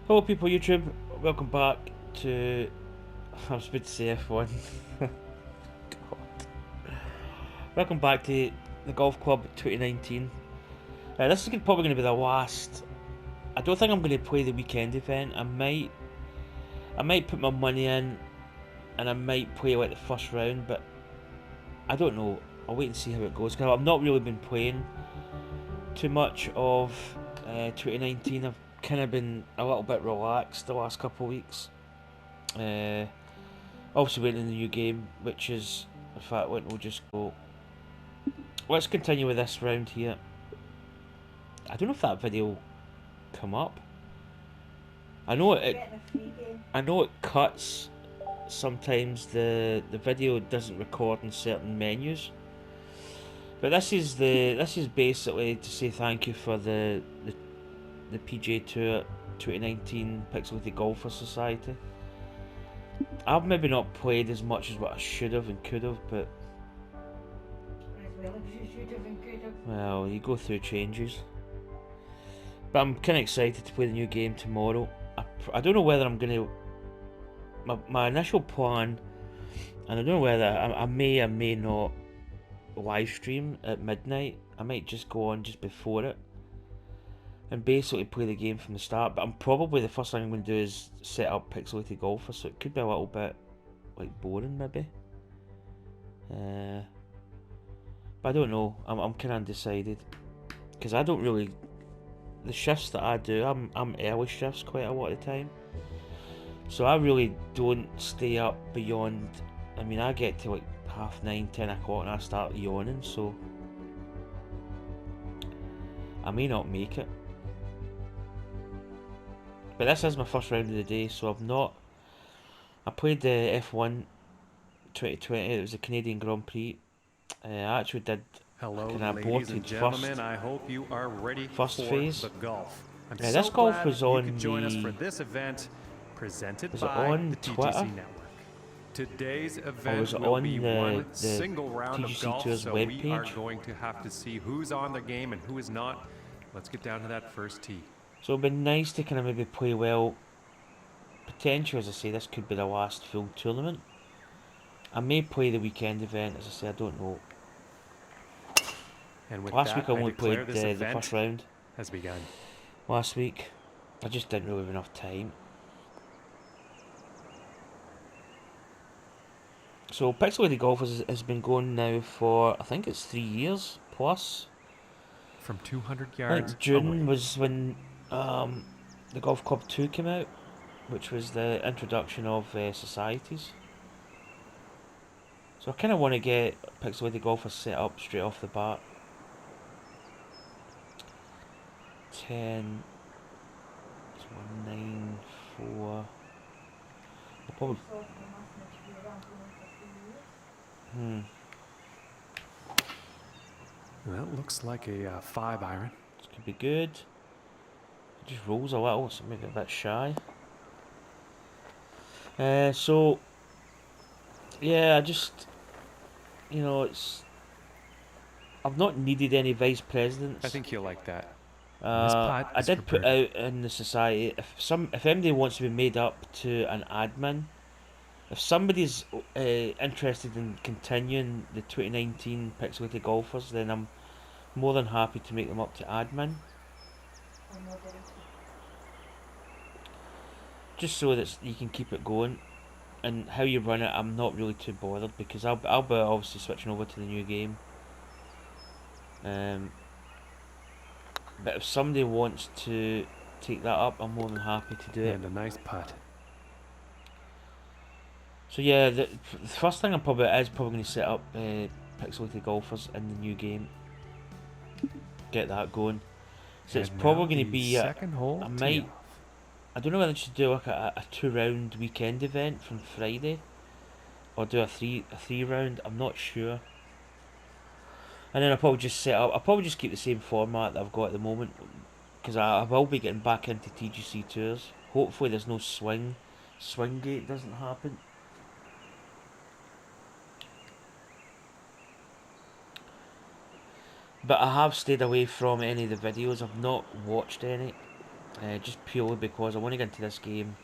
Hello people YouTube, welcome back to, I was about to say F1. God. Welcome back to the Golf Club 2019. This is probably going to be the last. I don't think I'm going to play the weekend event. I might put my money in and I might play like the first round, but I don't know. I'll wait and see how it goes, because I've not really been playing too much of 2019. I've kind of been a little bit relaxed the last couple of weeks. Obviously waiting in the new game, which is, in fact, we'll just go. Let's continue with this round here. I don't know if that video will come up. I know it cuts sometimes. The video doesn't record in certain menus. But this is basically to say thank you for the PGA Tour 2019 Pixelated Golfer Society. I've maybe not played as much as what I should have and could have, but well, you go through changes. But I'm kind of excited to play the new game tomorrow. I don't know whether I'm going to. My initial plan, and I don't know whether I may or may not live stream at midnight. I might just go on just before it and basically play the game from the start. But I'm probably, the first thing I'm going to do is set up Pixelated Golfer, so it could be a little bit like boring maybe. But I don't know. I'm kind of undecided, because I don't really. The shifts that I do, I'm early shifts quite a lot of the time, so I really don't stay up beyond. I mean, I get to like 9:30, 10 o'clock and I start yawning, so I may not make it. But this is my first round of the day, so I played the F1 2020. It was the Canadian Grand Prix. I actually did. Hello, ladies and gentlemen. I hope you are ready for the golf. This golf was on. You could join us for this event presented by the TGC Network. Today's event will be one single round of golf, so we are going to have to see who's on the game and who is not. Let's get down to that first tee. So it'd be nice to kind of maybe play well. Potentially, as I say, this could be the last full tournament. I may play the weekend event, as I say, I don't know. And with last week I only played the first round. Has begun. Last week, I just didn't really have enough time. So Pixelated Golf has been going now for, I think it's 3 years plus. From 200 yards. I think June was when the Golf Club 2 came out, which was the introduction of societies. So I kind of want to get Pixelated Golfer set up straight off the bat. 10. It's 194. I'll probably. Well, it looks like a 5 iron. This could be good. It just rolls a little, so maybe a bit shy. So yeah, I just, I've not needed any vice presidents. I think you'll like that. I did put out in the society, if anybody wants to be made up to an admin, if somebody's interested in continuing the 2019 Pixelated Golfers, then I'm more than happy to make them up to admin. Just so that you can keep it going. And how you run it, I'm not really too bothered, because I'll be obviously switching over to the new game. But if somebody wants to take that up, I'm more than happy to do it. And a nice putt. So yeah, the first thing I'm probably going to set up Pixelated Golfers in the new game. Get that going. So it's probably going to be second hole. I don't know whether I should do like a 2-round weekend event from Friday, or do a three round. I'm not sure. And then I'll probably just keep the same format that I've got at the moment, because I will be getting back into TGC tours. Hopefully there's no swing gate doesn't happen. But I have stayed away from any of the videos. I've not watched any. just purely because I want to get into this game.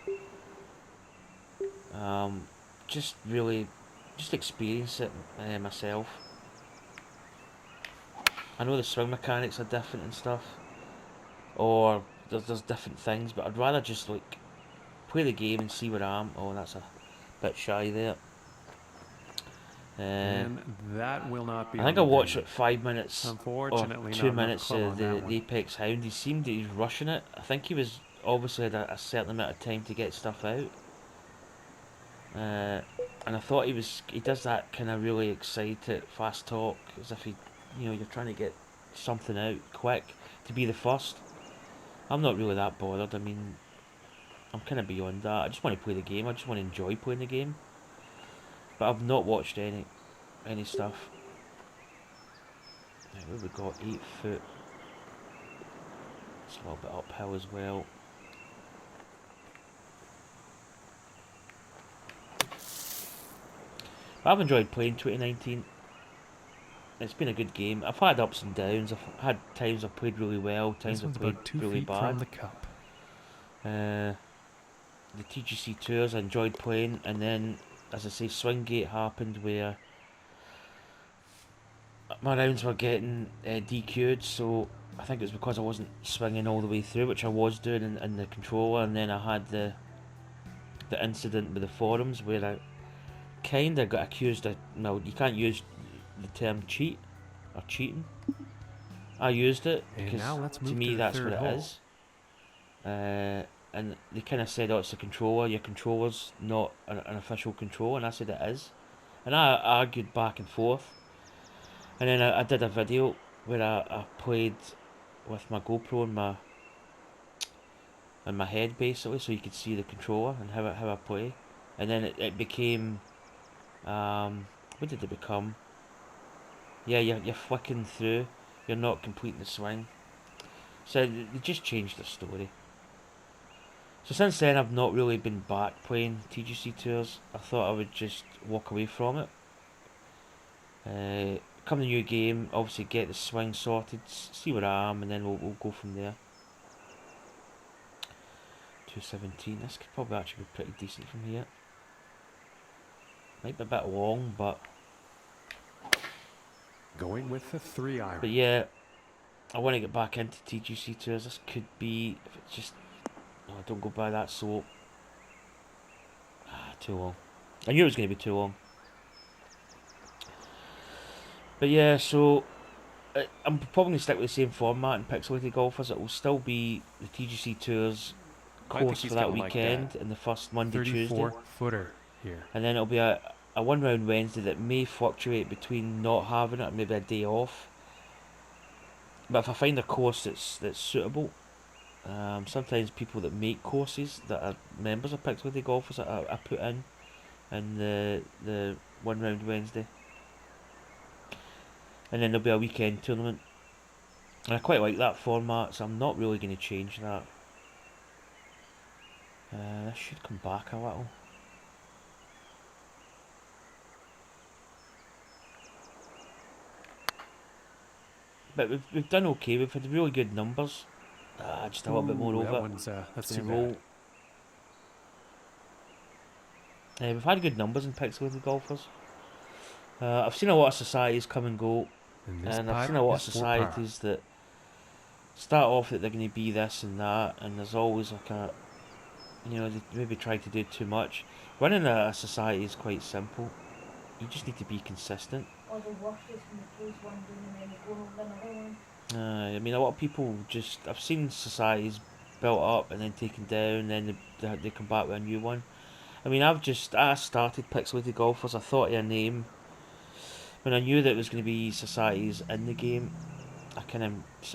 Just really, just experience it myself. I know the swing mechanics are different and stuff, or there's different things, but I'd rather just like play the game and see where I am. Oh, that's a bit shy there. And that will not be. I think I watched it 5 minutes or 2 minutes of the Apex Hound. He seemed that he was rushing it. I think he was obviously had a certain amount of time to get stuff out. And I thought he does that kind of really excited, fast talk, as if you're trying to get something out quick to be the first. I'm not really that bothered. I mean, I'm kind of beyond that. I just want to play the game. I just want to enjoy playing the game. But I've not watched any stuff. Right, where we got 8 foot. It's a little bit uphill as well. I've enjoyed playing 2019. It's been a good game. I've had ups and downs. I've had times I've played really well, times I've played really bad. From the cup. The TGC Tours I enjoyed playing, and then, as I say, Swinggate happened where my rounds were getting DQ'd, so I think it was because I wasn't swinging all the way through, which I was doing in the controller, and then I had the incident with the forums where I kind of got accused of, no, you can't use the term cheat or cheating. I used it because to me that's what it is. And they kind of said, oh, it's a controller, your controller's not an official controller, and I said it is. And I argued back and forth. And then I did a video where I played with my GoPro and my head basically, so you could see the controller and how I play. And then it became, what did it become? Yeah, you're flicking through, you're not completing the swing. So they just changed the story. So since then I've not really been back playing TGC Tours. I thought I would just walk away from it. Come the new game, obviously get the swing sorted, see where I am, and then we'll go from there. 217, this could probably actually be pretty decent from here. Might be a bit long, but... Going with the 3-iron. But yeah, I want to get back into TGC Tours. This could be, if it's just... Oh, don't go by that soap. Too long. I knew it was going to be too long. But yeah, so I'm probably going to stick with the same format in Pixelated Golfers. It will still be the TGC Tours course for that weekend and the first Monday, Tuesday. 34-footer here. And then it'll be a one-round Wednesday that may fluctuate between not having it and maybe a day off. But if I find a course that's suitable, sometimes people that make courses that are members of Pixelated Golfers I put in the one-round Wednesday. And then there'll be a weekend tournament. And I quite like that format, so I'm not really going to change that. This should come back a little. But we've done okay. We've had really good numbers. Just a little bit more over. That's too bad. We've had good numbers in Pixelated Golfers. I've seen a lot of societies come and go, and I've seen a lot of societies that start off that they're going to be this and that, and there's always like they maybe try to do too much. Running a society is quite simple. You just need to be consistent. Or the worst is when you close one down and then you go over another one. I mean, a lot of people I've seen societies built up and then taken down, and then they come back with a new one. I mean, I started Pixelated Golfers. I thought of a name. When I knew that it was going to be societies in the game, I kind of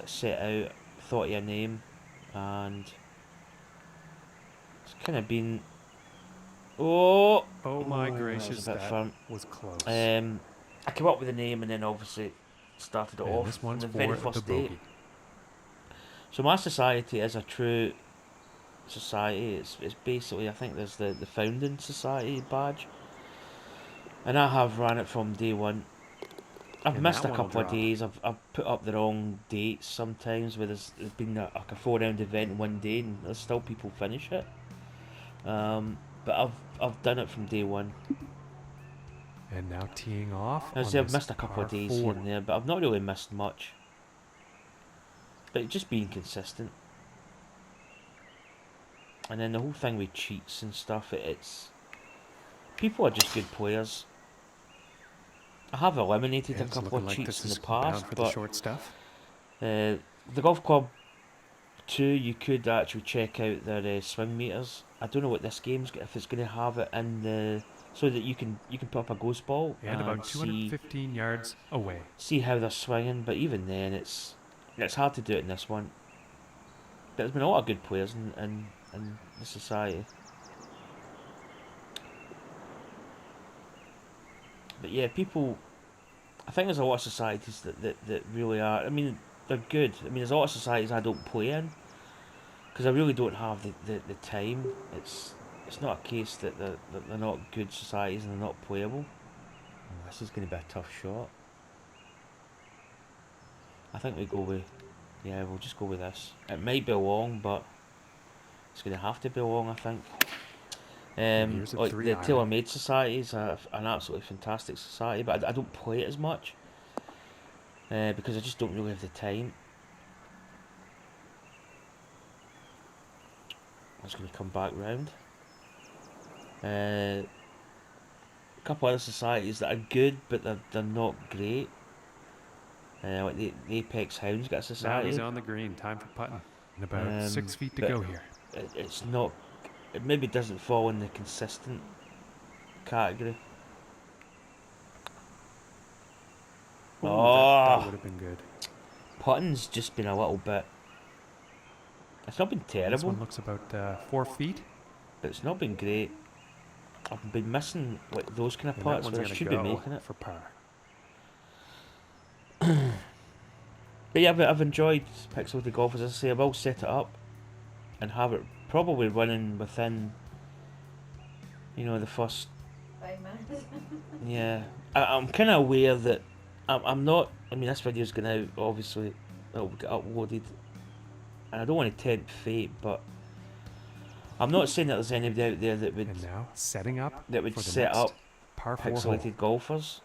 set out, thought of a name, and it's kind of been... Oh my gracious, that was close. I came up with a name and then obviously started it off this one's on the very first day. So my society is a true society. It's basically, I think there's the founding society badge, and I have ran it from day one. I've missed a couple of days. I've put up the wrong dates sometimes where there's been like a 4-round event in one day and there's still people finish it. But I've done it from day one. And now teeing off. I've missed a couple of days here and there, but I've not really missed much. But just being consistent. And then the whole thing with cheats and stuff, it's... People are just good players. I have eliminated a couple of cheats in the past, but the short stuff. The Golf Club 2, you could actually check out their swing meters. I don't know what this game's if it's going to have it in the so that you can put up a ghost ball and about 215 yards away. See how they're swinging, but even then, it's hard to do it in this one. But there's been a lot of good players in the society. But yeah, people... I think there's a lot of societies that really are... I mean, they're good. I mean, there's a lot of societies I don't play in. Because I really don't have the time. It's not a case that they're not good societies and they're not playable. Oh, this is going to be a tough shot. I think we go with... Yeah, we'll just go with this. It might be long, but... It's going to have to be long, I think. Like the tailor-made society is an absolutely fantastic society, but I don't play it as much because I just don't really have the time. I'm just going to come back round. A couple other societies that are good, but they're not great. Like the Apex Hounds got a society. Now he's on the green. Time for putting. And about 6 feet to go here. It's not. It maybe doesn't fall in the consistent category. That would have been good. Putting's just been a little bit... It's not been terrible. This one looks about 4 feet. But it's not been great. I've been missing like those kind of putts where I should be making it. For par. But yeah, I've enjoyed Pixelated Golf. As I say, I will set it up and have it probably running within, you know, the first 5 minutes. Yeah, I'm kind of aware that I'm not. I mean, this video's going out. Obviously, it'll get uploaded, and I don't want to tempt fate, but I'm not saying that there's anybody out there that would and now setting up that would for the set up par 4 Pixelated Golfers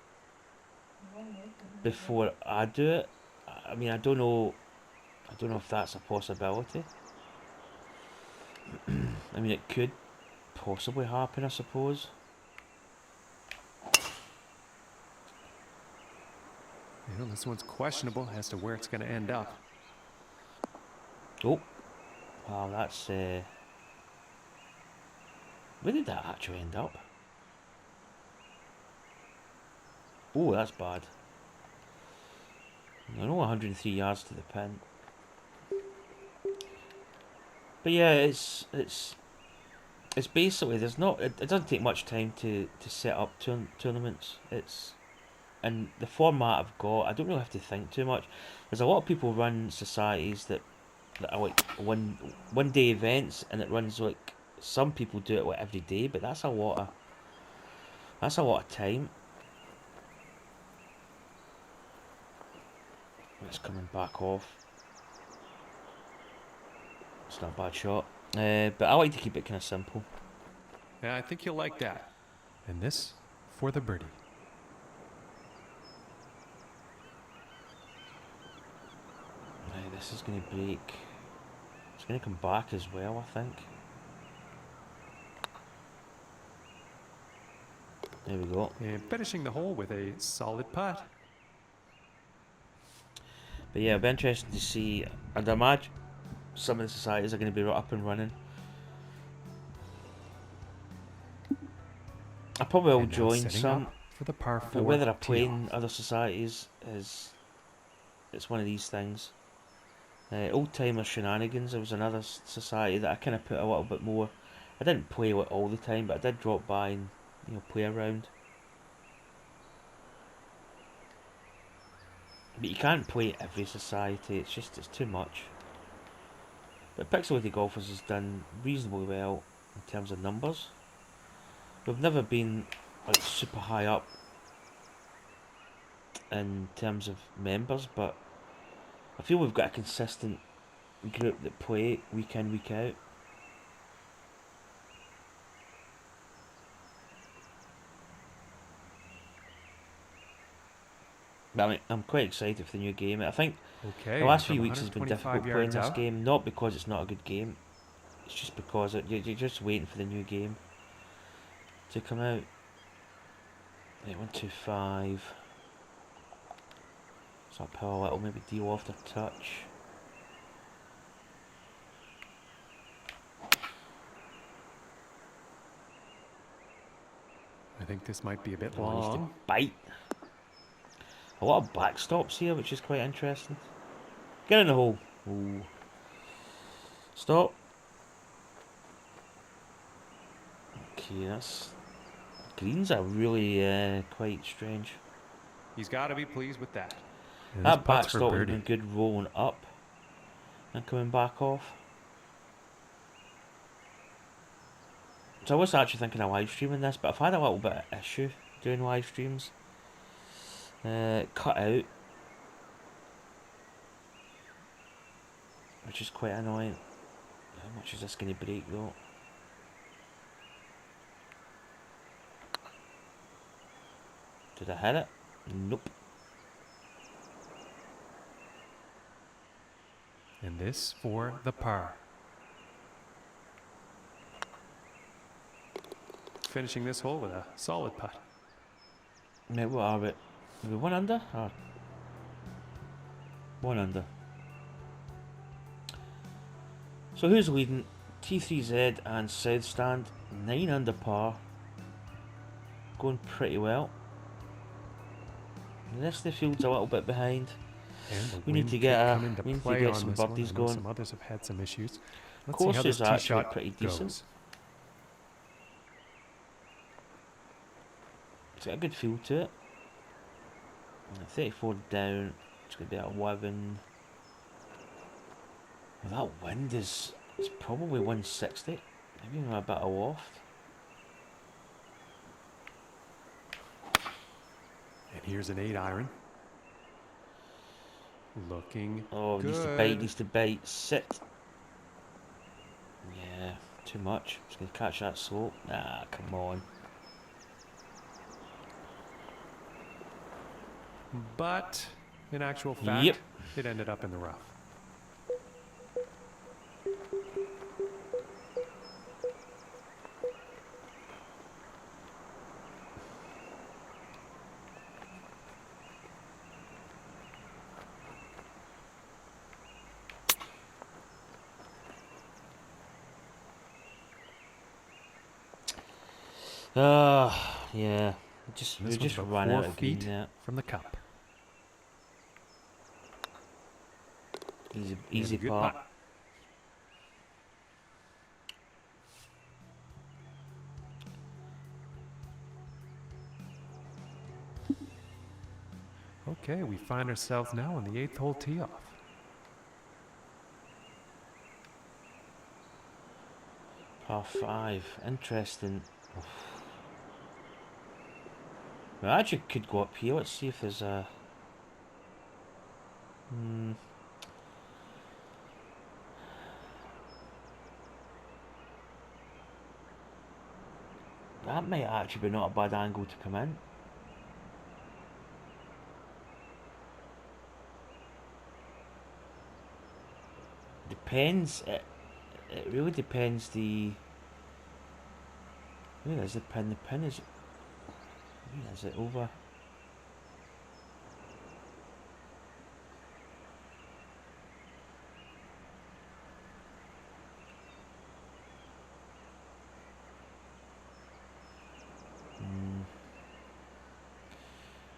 before I do it. I mean, I don't know if that's a possibility. I mean, it could possibly happen, I suppose. You know, this one's questionable as to where it's going to end up. Oh, wow, that's where did that actually end up? Oh, that's bad. I know 103 yards to the pin. But yeah, it's basically there's not it doesn't take much time to set up tournaments. And the format I've got, I don't really have to think too much. There's a lot of people run societies that are like one day events, and it runs like some people do it like every day, but that's a lot of time. It's coming back off. It's not a bad shot. But I like to keep it kind of simple. Yeah, I think you'll like that. And this for the birdie. This is going to break. It's going to come back as well, I think. There we go. And finishing the hole with a solid putt. But yeah, it'll be interesting to see. I'd imagine some of the societies are going to be up and running. I probably will join some. For the par 4 but whether I play in other societies it's one of these things. Old Timer Shenanigans, there was another society that I kind of put a little bit more. I didn't play it all the time, but I did drop by and play around. But you can't play every society, it's too much. But Pixelated Golfers has done reasonably well in terms of numbers. We've never been like super high up in terms of members, but I feel we've got a consistent group that play week in, week out. But I mean, I'm quite excited for the new game. I think the last few weeks has been difficult playing this game, not because it's not a good game, it's just because you're just waiting for the new game to come out. 125. So uphill a little, maybe deal off the touch. I think this might be a bit long. Bite. A lot of backstops here, which is quite interesting. Get in the hole. Ooh. Stop. Okay, that's... Greens are really quite strange. He's got to be pleased with that. That backstop would have been good rolling up and coming back off. So I was actually thinking of live streaming this, but I've had a little bit of issue doing live streams. Cut out, which is quite annoying. How much is this going to break though? Did I hit it? Nope. And this for the par. Finishing this hole with a solid putt. Now what are we? Are we 1 under? Or 1 under. So who's leading? T3Z and South Stand, 9 under par. Going pretty well. The rest of the field's a little bit behind. We need to get some birdies going. Some others have had some issues. Course is actually pretty decent. It's got a good feel to it. 34 down. It's going to be at 11. Well, that wind is... It's probably 160. Maybe even a bit of loft. And here's an 8-iron. Looking good. Needs to bite. Sit. Yeah, too much. Just going to catch that slope. Nah, come on. But, in actual fact, it ended up in the rough. Yeah. We just ran out of green there. From the cup. Easy part. Okay, we find ourselves now on the 8th hole tee-off. Par 5. Interesting. We actually could go up here. Let's see if there's a... That might actually be not a bad angle to come in. Depends. It really depends the... Where is the pin? The pin is... Where is it? Over...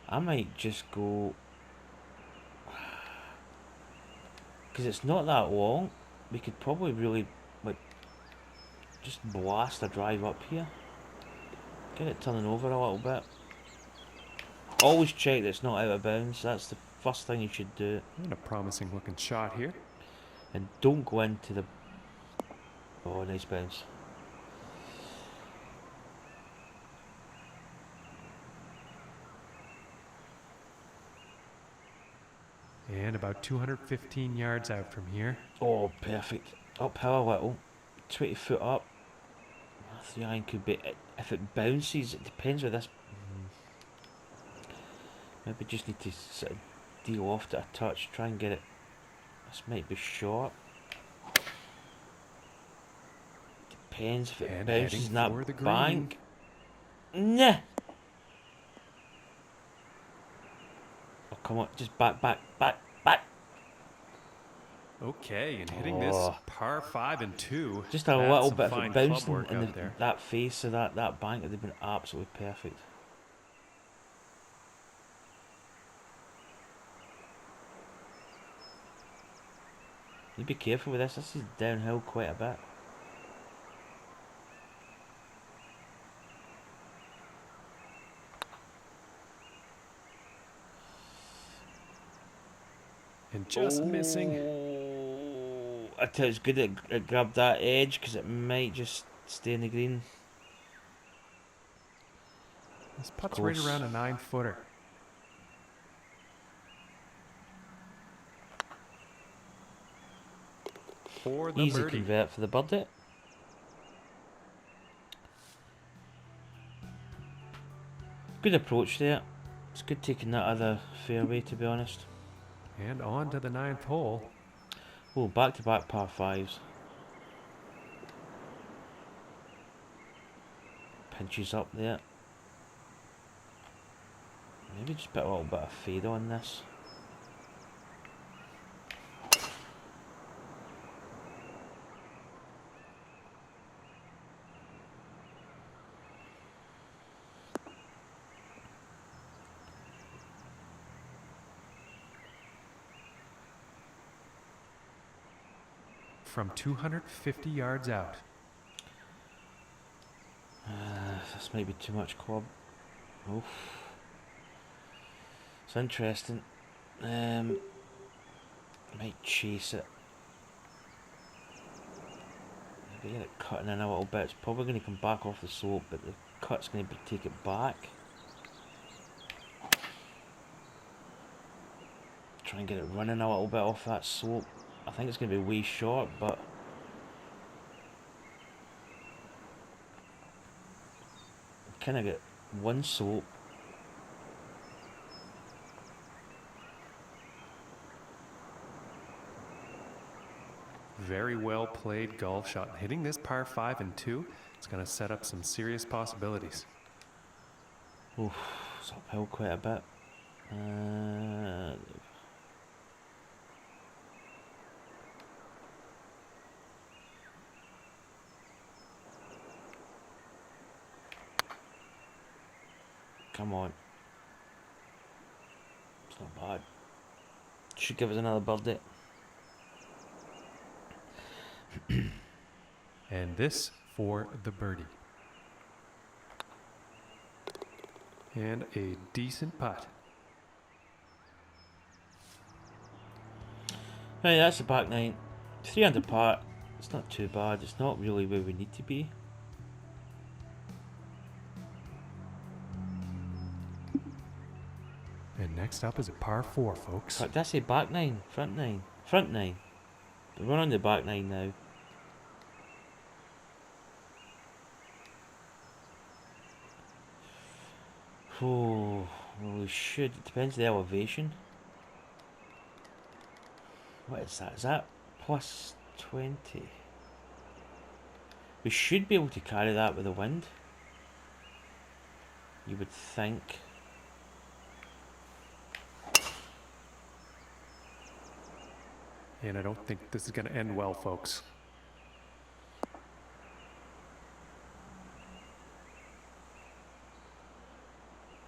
I might just go... Because it's not that long. We could probably really, like, just blast a drive up here. Get it turning over a little bit. Always check that it's not out of bounds. That's the first thing you should do. And a promising looking shot here. And don't go into the... Oh, nice bounce. And about 215 yards out from here. Oh, perfect. Uphill a little. 20 foot up. 3-iron could be... If it bounces, it depends where this... Maybe just need to sort of deal off it a touch. Try and get it... This might be short. Depends if it bounces in that bank. Nah! Oh, come on. Just back. Okay, and hitting this par 5 and 2. Just a little bit of it bouncing in that face of that bank would have been absolutely perfect. You be careful with this. This is downhill quite a bit. And just missing. I tell you, it's good it grabbed that edge because it might just stay in the green. This putt's right around a 9-footer. For the easy birdie. Convert for the birdie. Good approach there. It's good taking that other fairway, to be honest. And on to the 9th hole. Oh, back-to-back par 5s. Pinches up there. Maybe just put a little bit of fade on this. From 250 yards out. This might be too much club. Oof. It's interesting. Might chase it. Maybe get it cutting in a little bit. It's probably going to come back off the slope, but the cut's going to take it back. Try and get it running a little bit off that slope. I think it's going to be way short, but kind of get one slope. Very well played golf shot. Hitting this par 5 and 2, it's going to set up some serious possibilities. Oof, it's uphill quite a bit. Come on. It's not bad. Should give us another birdie. And this for the birdie. And a decent putt. Right, that's the back 9. 3 under par. It's not too bad. It's not really where we need to be. And next up is a par 4, folks. Did I say back 9? Front 9? Front 9. But we're on the back 9 now. Oh, well, we should. It depends on the elevation. What is that? Is that plus 20? We should be able to carry that with the wind. You would think. And I don't think this is going to end well, folks.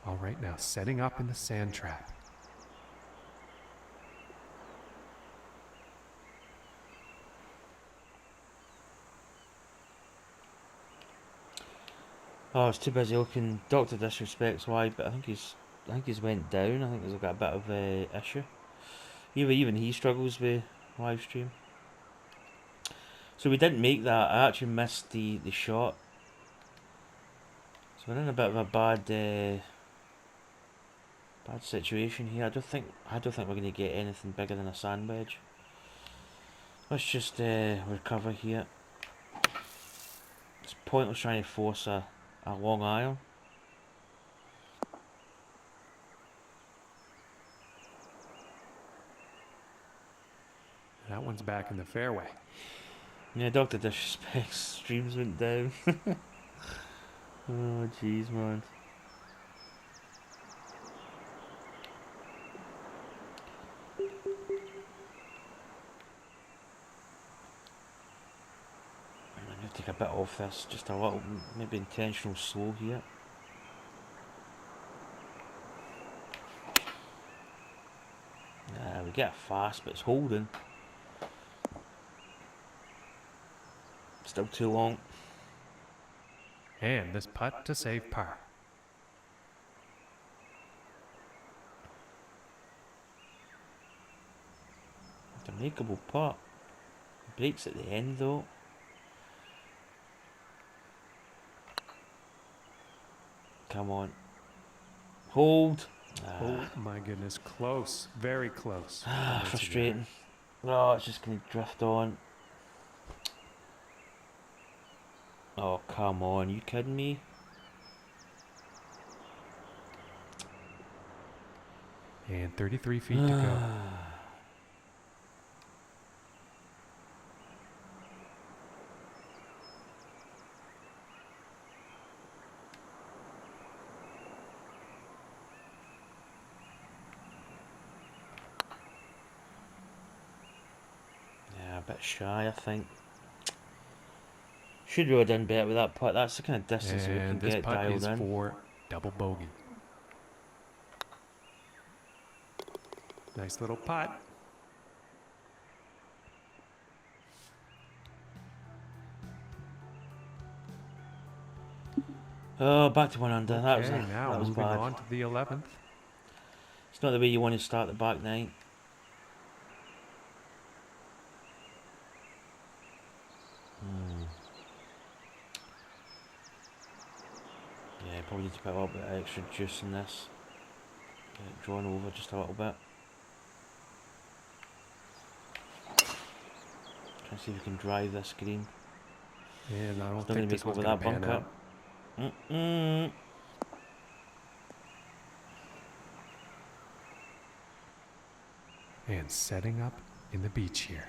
All right, now setting up in the sand trap. Oh, I was too busy looking. Doctor disrespects why, but I think he's went down. I think he's got a bit of a issue. Even he struggles with live stream. So we didn't make that. I actually missed the shot. So we're in a bit of a bad Bad situation here. I don't think we're going to get anything bigger than a sand wedge. Let's just recover here. It's pointless trying to force a long iron. That one's back in the fairway. Yeah, Dr. Disrespect's streams went down. Oh, jeez, man. I'm going to take a bit off this, just a little, maybe intentional slow here. We get it fast, but it's holding. Still too long. And this putt to save par. It's a makeable putt. Breaks at the end though. Come on. Hold. Oh my goodness, close. Very close. Frustrating. Oh, it's just going to drift on. Oh, come on. You kidding me? And 33 feet to go. Yeah, a bit shy, I think. Should really have done better with that putt. That's the kind of distance that we can get dialed in. This putt is for double bogey. Nice little putt. Oh, back to 1 under. Okay, That was moving bad. on to the 11th. It's not the way you want to start the back nine. Yeah, probably need to put a little bit of extra juice in this. Get it drawn over just a little bit. Try and see if we can drive this green. And I don't Still think gonna this make one's over going that to pan bunker. out. And setting up in the beach here.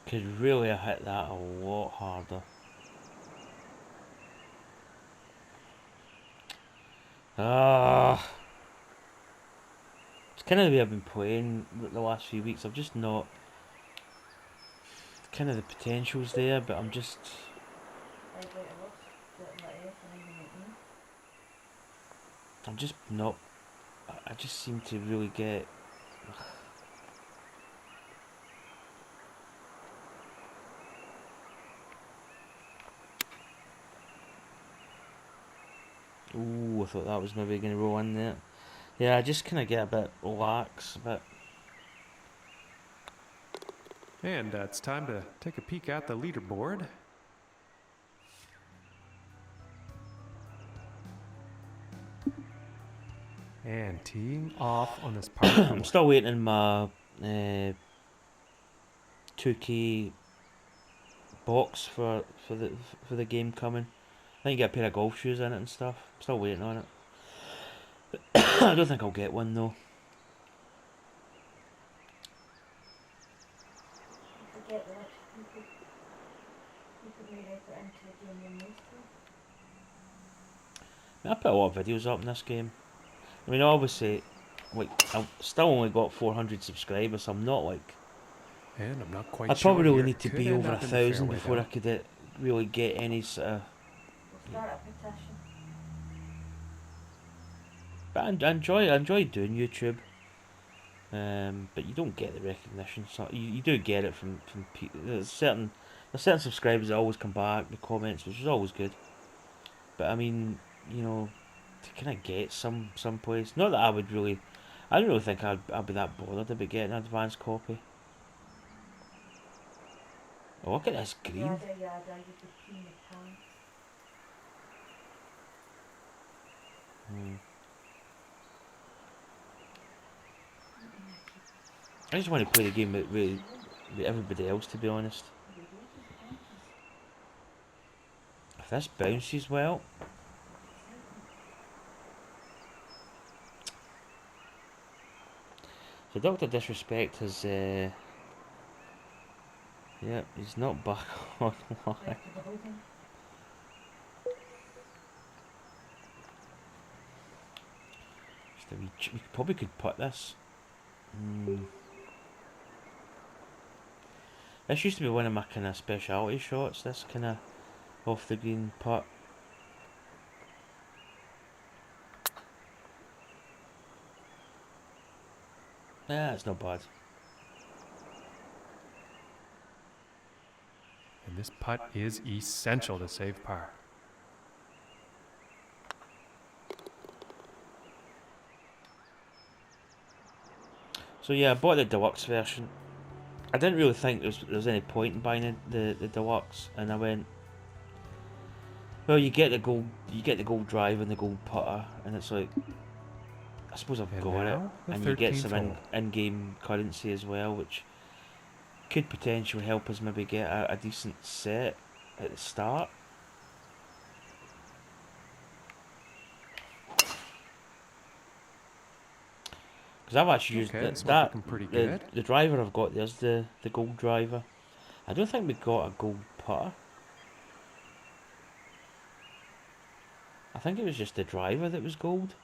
Could really have hit that a lot harder. It's kind of the way I've been playing the last few weeks. I've just not... Kind of the potential's there, but I'm just... I'm just not... I just seem to really get... Ooh, I thought that was maybe going to roll in there. Yeah, I just kind of get a bit lax, a bit... And it's time to take a peek at the leaderboard. And teeing off on this par 4. I'm still waiting on my 2K box for the game coming. I think you get a pair of golf shoes in it and stuff. I'm still waiting on it. I don't think I'll get one though. I put a lot of videos up in this game. I mean, obviously, like, I've still only got 400 subscribers, so I'm not like... And I'm not quite I'd sure probably really here. need to Could be end over up in the 1,000 fairway, before though. I could really get any sort of... Start a petition. But I enjoy doing YouTube. But you don't get the recognition. So you do get it from people. There's certain subscribers that always come back, the comments, which is always good. But I mean, you know, to kind of get some place. Not that I would really. I don't really think I'd be that bothered about getting an advanced copy. Oh, look at this green. I just want to play the game with everybody else, to be honest. If this bounces well. So Dr. Disrespect has, yeah, he's not back online. We probably could put this. This used to be one of my kind of speciality shots, this kind of off the green putt. Yeah, it's not bad. And this putt is essential to save par. So yeah, I bought the deluxe version. I didn't really think there was any point in buying the deluxe, and I went, well, you get the gold drive and the gold putter, and it's like, I suppose I've got it, and you get some in-game currency as well, which could potentially help us maybe get a decent set at the start. Because I've actually used the driver I've got there's the gold driver. I don't think we got a gold putter. I think it was just the driver that was gold.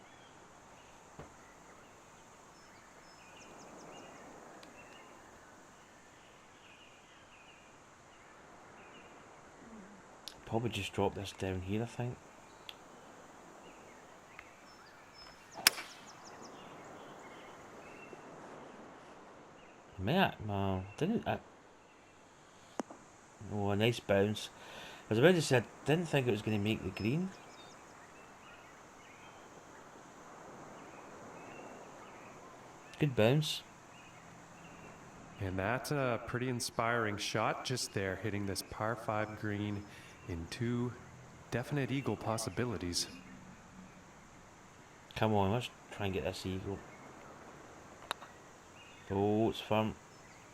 Probably just drop this down here, I think. No, didn't I? Oh, a nice bounce. I was about to say, I didn't think it was going to make the green. Good bounce. And that's a pretty inspiring shot just there, hitting this par 5 green in 2 definite eagle possibilities. Come on, let's try and get this eagle. Oh, it's firm.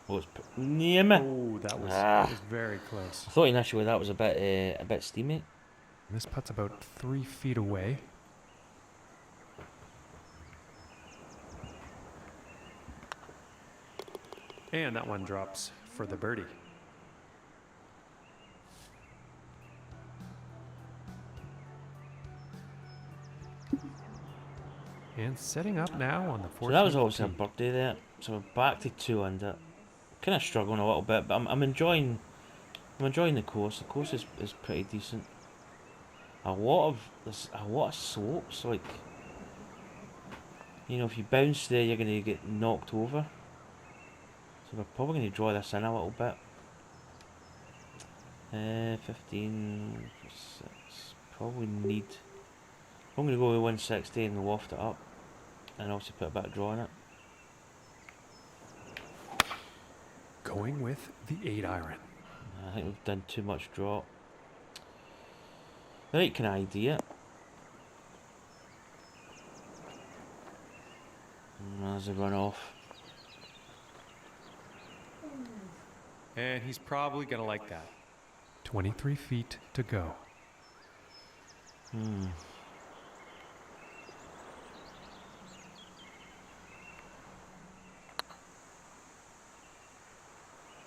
Oh, it's near me. Oh, that was very close. I thought initially that was a bit steamy. This putt's about 3 feet away. And that one drops for the birdie. And setting up now on the 14th. So that was obviously a birdie there. So we're back to 2 under. Kind of struggling a little bit, but I'm enjoying the course. The course is pretty decent. A lot of slopes, like, you know, if you bounce there, you're gonna get knocked over. So we're probably going to draw this in a little bit. 15, 6. Probably need. I'm going to go with 160 and loft it up, and also put a bit of draw in it. Going with the 8 iron. I think we've done too much draw. The right kind of idea. And there's a run off. And he's probably going to like that. 23 feet to go.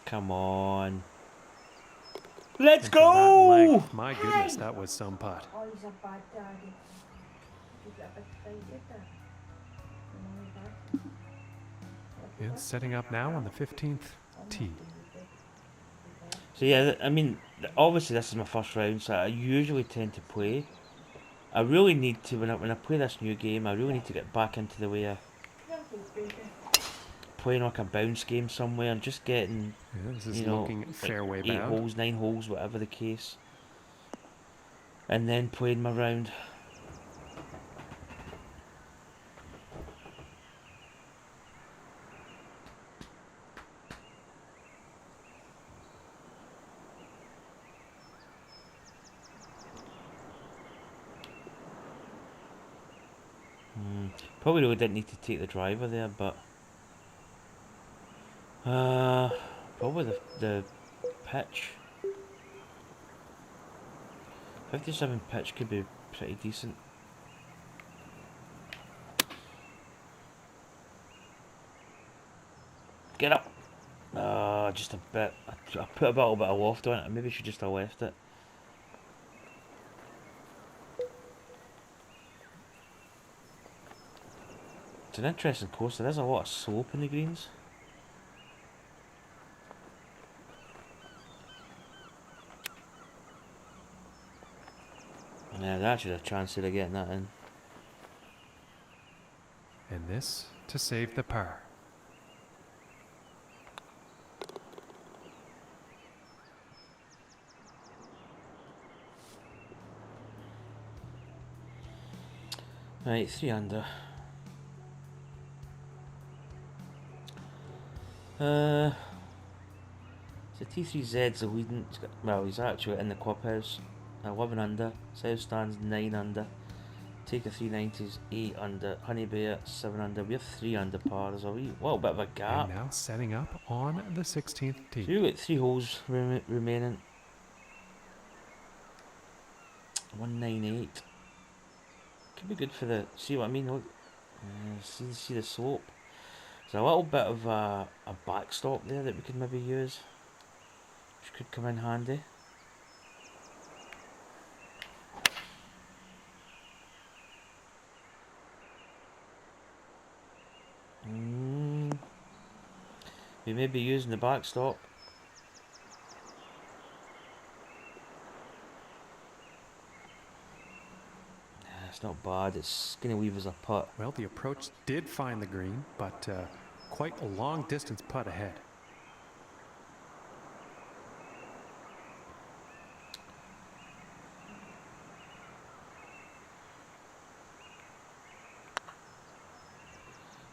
Come on. Let's go! Length, my goodness, that was some putt. Oh, he's a bad daddy. He's a big fight, And setting up now on the 15th tee. So yeah, I mean, obviously this is my first round, so I usually tend to play. I really need to, when I play this new game, I really need to get back into the way of playing like a bounce game somewhere and just getting, this is, you know, looking fairway like 8 bound. holes, 9 holes, whatever the case. And then playing my round. Probably really didn't need to take the driver there, but probably the pitch. 57 pitch could be pretty decent. Get up! Just a bit. I put a little bit of loft on it. I maybe should just have left it. It's an interesting course. There is a lot of slope in the greens. Yeah, they actually have a chance here of getting that in. And this to save the par. Right, 3 under. So T3Z's the leading. Well, he's actually in the clubhouse. 11 under. South stands 9 under. Take a 390s 8 under. Honey Bear 7 under. We have 3 under par. There's a little bit of a gap. And now setting up on the 16th tee. So we've got 3 holes remaining. 198. Could be good for the. See what I mean? Look, see the slope. There's a little bit of a backstop there that we could maybe use, which could come in handy. We may be using the backstop. It's not bad. It's going to leave us a putt. Well, the approach did find the green, but quite a long distance putt ahead.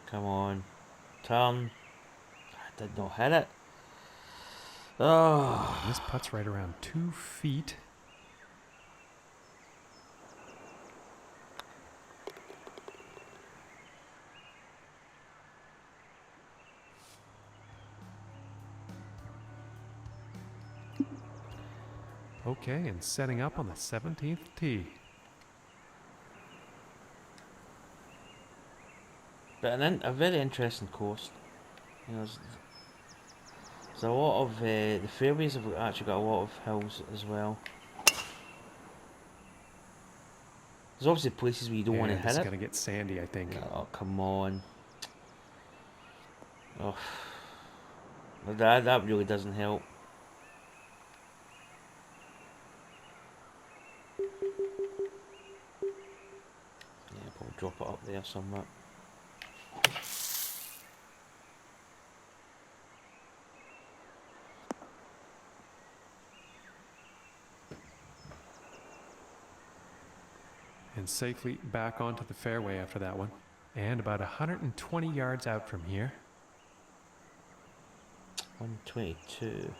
Come on. Turn. I did not hit it. Oh. This putt's right around 2 feet. Okay, and setting up on the 17th tee. But a very interesting course. You know, there's a lot of the fairways have actually got a lot of hills as well. There's obviously places where you don't want to hit it. It's gonna get sandy, I think. Oh, come on. Oh, that really doesn't help. Yeah, probably drop it up there somewhere. And safely back onto the fairway after that one. And about 120 yards out from here. 122.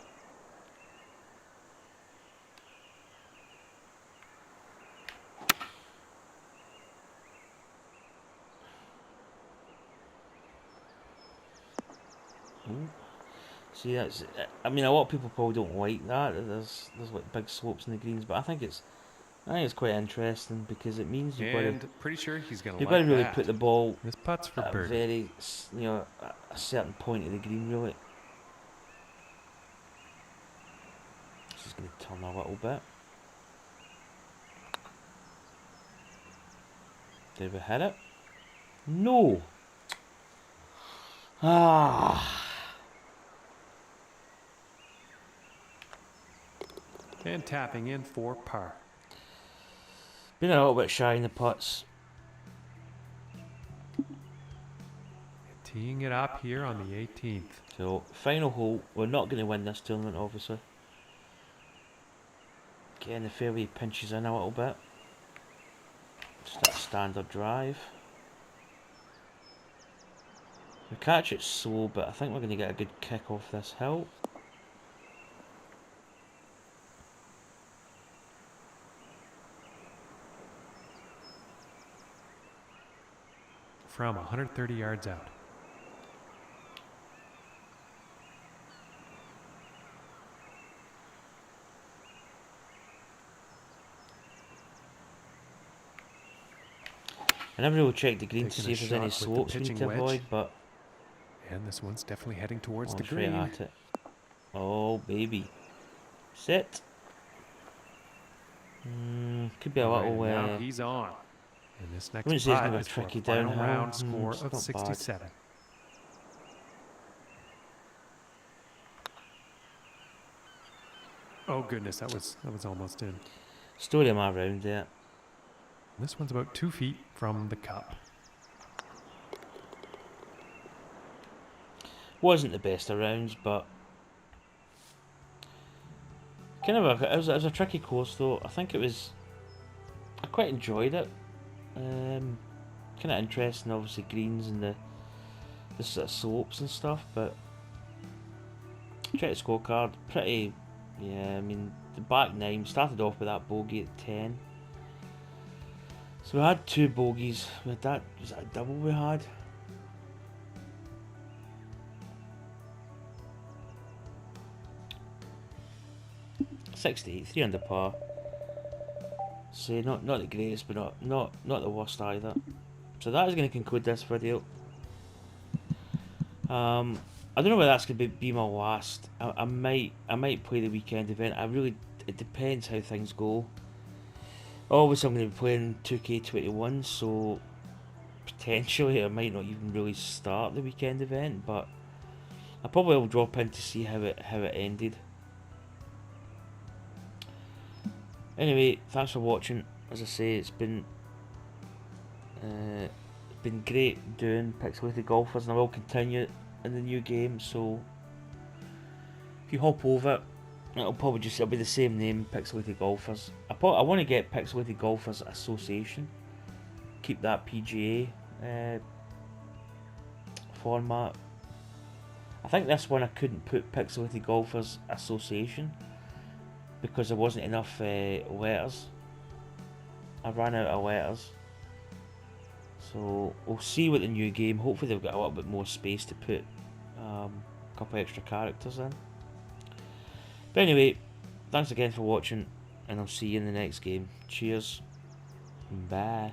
See, that's. I mean, a lot of people probably don't like that. There's like big slopes in the greens, but I think it's quite interesting because it means you've got to. Pretty sure he's gonna. You've got to really put the ball. This putt's for at birdie. a very, a certain point of the green, really. Just going to turn a little bit. Did we hit it? No. And tapping in for par. Been a little bit shy in the putts. Teeing it up here on the 18th. So, final hole. We're not going to win this tournament, obviously. Getting the fairway pinches in a little bit. Just that standard drive. We catch it slow, but I think we're going to get a good kick off this hill. from 130 yards out. I never really checked the green to see if there's any slopes we need to avoid, but... And this one's definitely heading towards the straight green. At it. Oh, baby. Sit. Could be a little... now he's on. And this next putt putt is is for a tricky final downhill. round score of Not 67. Bad. Oh goodness, that was almost in. Story of my round there. This one's about 2 feet from the cup. Wasn't the best of rounds, but kind of it was a tricky course though. I think I quite enjoyed it. Kind of interesting, obviously greens and the sort of slopes and stuff, but check the scorecard. Pretty, yeah. I mean, the back 9 started off with that bogey at 10. So we had 2 bogeys. Was that a double we had? $68, 3 under par. So not the greatest, but not the worst either. So that is going to conclude this video. I don't know whether that's going to be my last. I might play the weekend event. It depends how things go. Obviously, I'm going to be playing 2K21, so potentially I might not even really start the weekend event, but I probably will drop in to see how it ended. Anyway, thanks for watching. As I say, it's been great doing Pixelated Golfers, and I will continue in the new game. So if you hop over, it'll be the same name, Pixelated Golfers. I want to get Pixelated Golfers Association. Keep that PGA format. I think this one I couldn't put Pixelated Golfers Association because there wasn't enough letters. I ran out of letters. So we'll see with the new game. Hopefully they've got a little bit more space to put a couple extra characters in. But anyway, thanks again for watching, and I'll see you in the next game. Cheers. Bye.